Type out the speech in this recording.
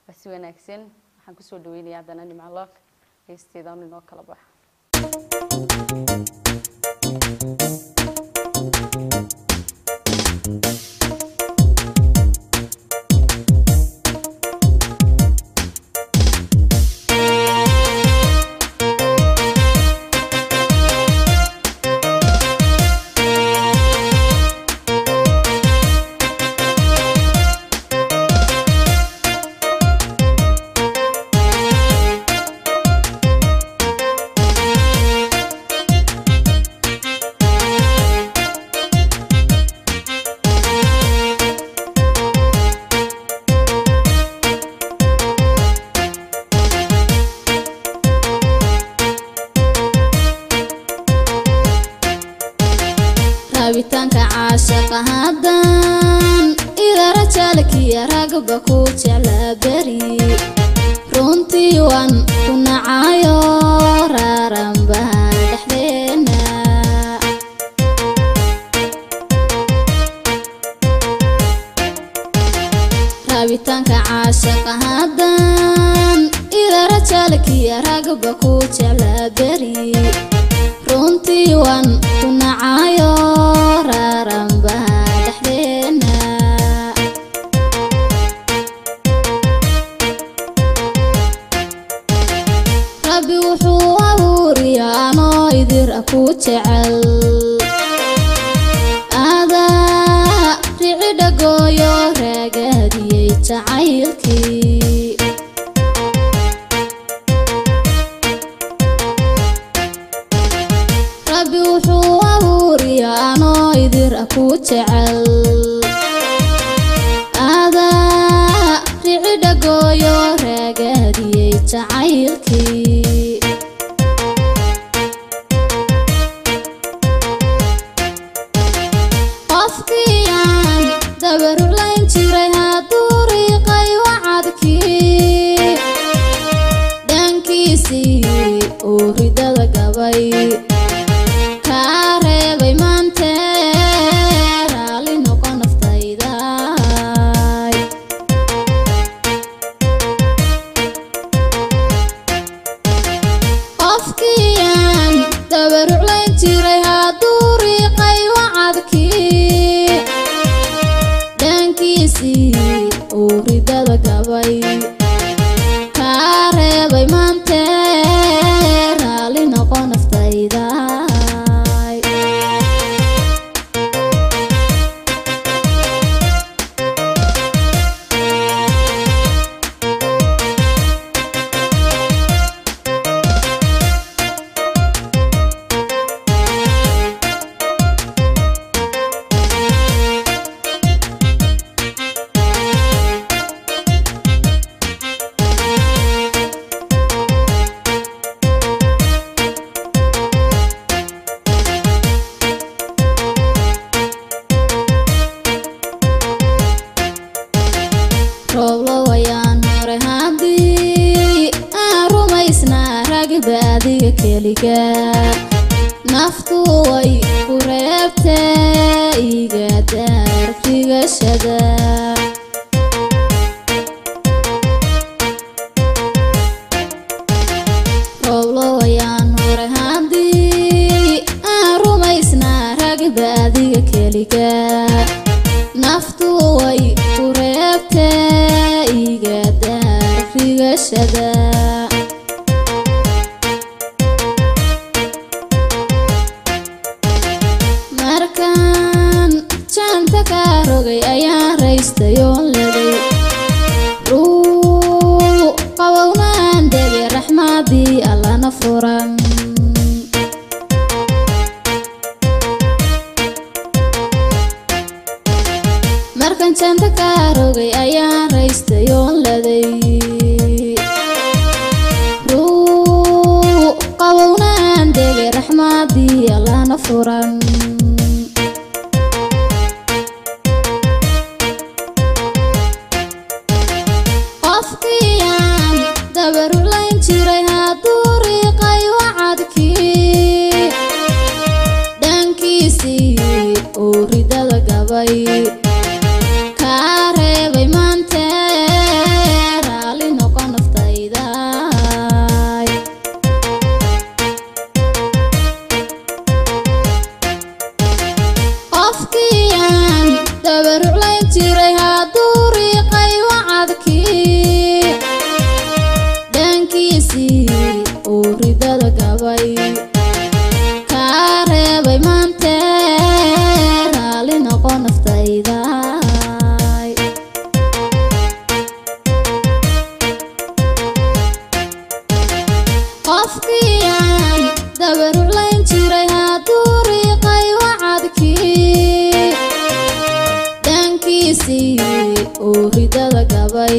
بس وناكسن حنكسر دويني عدنا مع الله استخدام الموكل بح rabitaanka caashiqa haddaan ida rajaalki ragba ku jeclaa beri runtii waan ku nacayo raaranba dhexdeena rabitaanka caashiqa haddaan ida rajaalki ragba ku jeclaa beri runtii waan ku nacayo raaranba dhexdeena rabbi wuxuu abuuriyaa anoo idir ku jecel adaa rici dhagooyo raagaadiyey jacaylkii rabbi wuxuu abuuriyaa anoo idir ku jecel adaa rici dhagooyo raagaadiyey jacaylkii qofkiyaan dabarulayn jiray hadduu riiqay wacadkii dhankiisii uu ridada gabay kaareebay maantee raali noqo naftayda qofkiyaan dabaruclayn jiray hadduu riiqay wacadkii dhankiisii uu ridada gabay kaareebay maantee raali noqo naftayda rooblo wayaan hore haddii aan rumaysnaa ragba adiga keliga naftu way ku reebtee iga daar rigashada rooblo wayaan hore haddii aan rumaysnaa ragba adiga keliga naftu way ku reebtee iga daar rigashada markaan jaanta ka rogay ayaan raystay oon leday ruu qabownaan degay raxmaadii allana furan markaan jaanta ka rogay ayaan raystay oon leday ruu qabownaan degay raxmaadii allana furan qofkiyaan dabarulayn jiray hadduu riiqay wacadkii dhankiisii uu ridada gabay kaareebay maantee raali qofkiyaan dabarulayn jiray hadduu riiqay wacadkii dankiisii uu ridada gabay